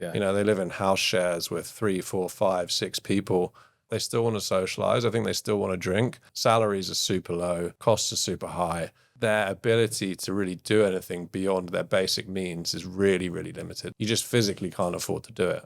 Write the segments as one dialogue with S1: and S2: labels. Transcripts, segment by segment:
S1: Yeah.
S2: You know, they live in house shares with 3, 4, 5, 6 people. They still want to socialize. I think they still want to drink. Salaries are super low. Costs are super high. Their ability to really do anything beyond their basic means is really, really limited. You just physically can't afford to do it.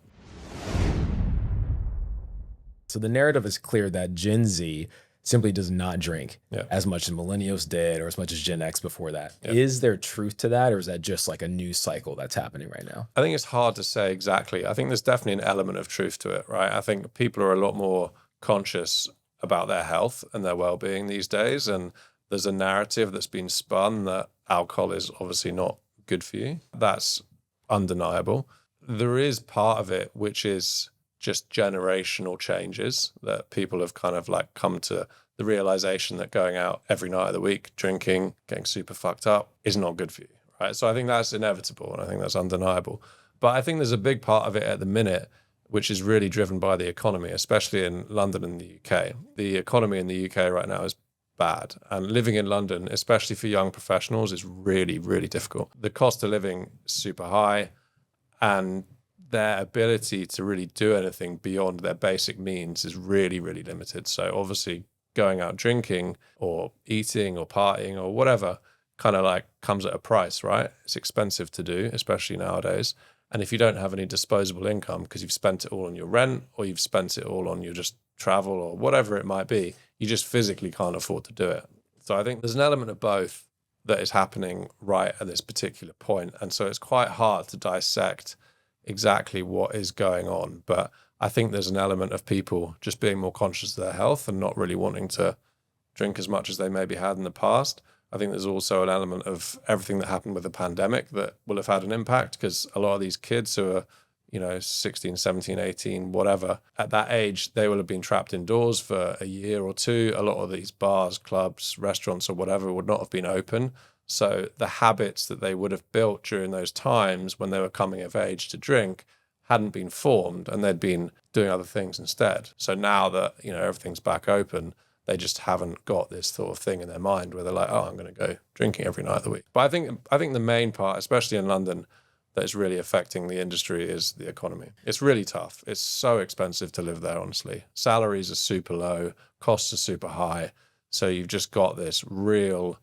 S1: So the narrative is clear that Gen Z simply does not drink as much as millennials did or as much as Gen X before that. Is there truth to that, or is that just like a news cycle that's happening right now?
S2: I think it's hard to say exactly. I think there's definitely an element of truth to it, right? I think people are a lot more conscious about their health and their well-being these days. And there's a narrative that's been spun that alcohol is obviously not good for you. That's undeniable. There is part of it which is just generational changes that people have kind of like come to the realization that going out every night of the week, drinking, getting super fucked up is not good for you, right? So I think that's inevitable and I think that's undeniable. But I think there's a big part of it at the minute which is really driven by the economy, especially in London and the UK. The economy in the UK right now is bad. And living in London, especially for young professionals, is really, really difficult. The cost of living is super high, and their ability to really do anything beyond their basic means is really, really limited. So obviously going out drinking or eating or partying or whatever kind of like comes at a price, right? It's expensive to do, especially nowadays. And if you don't have any disposable income because you've spent it all on your rent or you've spent it all on your just travel or whatever it might be, you just physically can't afford to do it. So I think there's an element of both that is happening right at this particular point. And so it's quite hard to dissect exactly what is going on. But I think there's an element of people just being more conscious of their health and not really wanting to drink as much as they maybe had in the past. I think there's also an element of everything that happened with the pandemic that will have had an impact, because a lot of these kids who are, 16, 17, 18, whatever, at that age, they will have been trapped indoors for a year or two. A lot of these bars, clubs, restaurants or whatever would not have been open. So the habits that they would have built during those times when they were coming of age to drink hadn't been formed, and they'd been doing other things instead. So now that, everything's back open, they just haven't got this sort of thing in their mind where they're like, oh, I'm going to go drinking every night of the week. But I think the main part, especially in London, that is really affecting the industry is the economy. It's really tough. It's so expensive to live there, honestly. Salaries are super low, costs are super high. So you've just got this real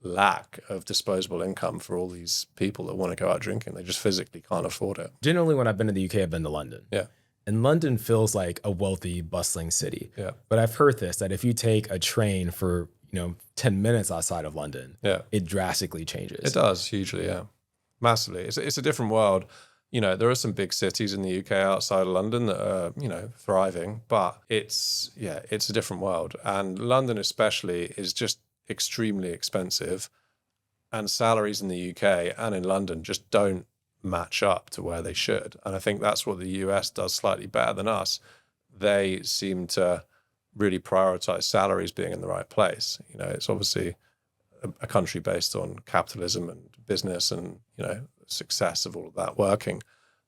S2: lack of disposable income for all these people that want to go out drinking. They just physically can't afford it.
S1: Generally, when I've been to the UK, I've been to London.
S2: Yeah.
S1: And London feels like a wealthy, bustling city.
S2: Yeah.
S1: But I've heard this, that if you take a train for, 10 minutes outside of London, it drastically changes.
S2: It does, hugely, yeah. Massively. It's a different world. There are some big cities in the UK outside of London that are, thriving, but it's a different world. And London especially is just extremely expensive, and salaries in the UK and in London just don't match up to where they should. And I think that's what the US does slightly better than us. They seem to really prioritize salaries being in the right place. It's obviously a country based on capitalism and business and, success of all of that working.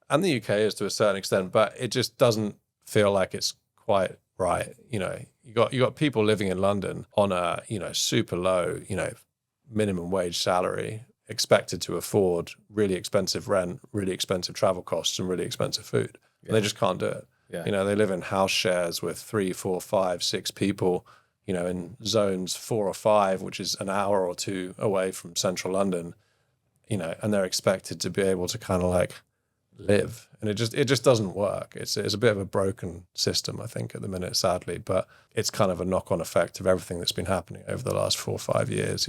S2: And the UK is to a certain extent, but it just doesn't feel like it's quite right. You got people living in London on a, super low, minimum wage salary, expected to afford really expensive rent, really expensive travel costs, and really expensive food. Yeah. They just can't do it. Yeah. They live in house shares with 3, 4, 5, 6 people, in zones 4 or 5, which is an hour or 2 away from central London, and they're expected to be able to kind of like live. And it just doesn't work. It's a bit of a broken system, I think, at the minute, sadly, but it's kind of a knock-on effect of everything that's been happening over the last 4 or 5 years.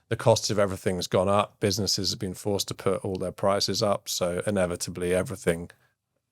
S2: The costs of everything's gone up. Businesses have been forced to put all their prices up. So inevitably everything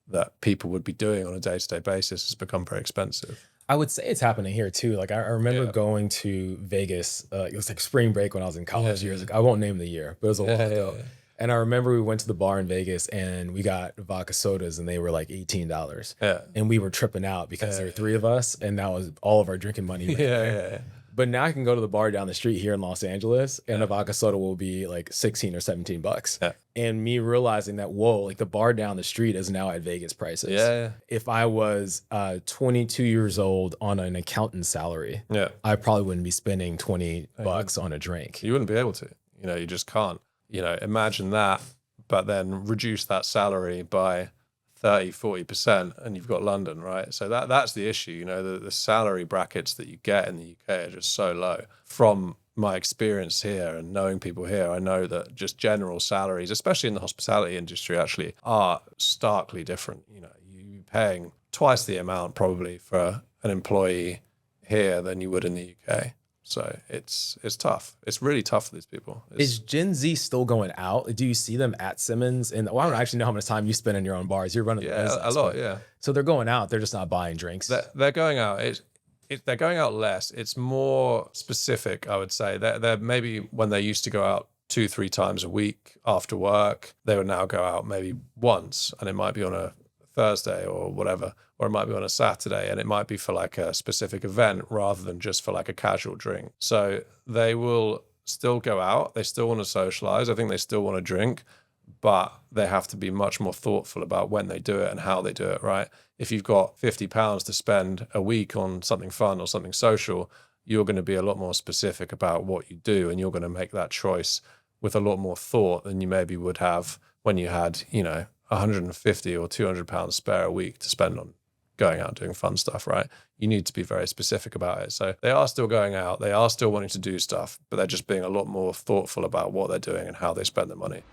S2: that people would be doing on a day-to-day basis has become very expensive.
S1: I would say it's happening here too. Like I remember going to Vegas. It was like spring break when I was in college years ago. I won't name the year, but it was a while ago. Yeah. And I remember we went to the bar in Vegas and we got vodka sodas and they were like $18. Yeah. And we were tripping out because there were 3 of us and that was all of our drinking money. Yeah. But now I can go to the bar down the street here in Los Angeles and a vodka soda will be like 16 or 17 bucks. Yeah. And me realizing that, whoa, like the bar down the street is now at Vegas prices. Yeah. If I was 22 years old on an accountant salary, I probably wouldn't be spending 20 bucks on a drink.
S2: You wouldn't be able to, you just can't. Imagine that, but then reduce that salary by 30, 40%, and you've got London, right? So that's the issue. You know, the salary brackets that you get in the UK are just so low. From my experience here and knowing people here, I know that just general salaries, especially in the hospitality industry, actually are starkly different. You know, you're paying twice the amount probably for an employee here than you would in the UK. So it's tough. It's really tough for these people.
S1: Is Gen Z still going out? Do you see them at Simmons? And well, I don't actually know how much time you spend in your own bars. You're running the business.
S2: A lot, yeah.
S1: So they're going out. They're just not buying drinks.
S2: They're going out. They're going out less. It's more specific, I would say. They're maybe when they used to go out 2-3 times a week after work, they would now go out maybe once, and it might be on a Thursday or whatever, or it might be on a Saturday, and it might be for like a specific event rather than just for like a casual drink. So they will still go out. They still want to socialize. I think they still want to drink, but they have to be much more thoughtful about when they do it and how they do it, right? If you've got £50 to spend a week on something fun or something social, you're going to be a lot more specific about what you do, and you're going to make that choice with a lot more thought than you maybe would have when you had, you know, 150 or 200 pounds spare a week to spend on going out and doing fun stuff, right? You need to be very specific about it. So they are still going out, they are still wanting to do stuff, but they're just being a lot more thoughtful about what they're doing and how they spend their money.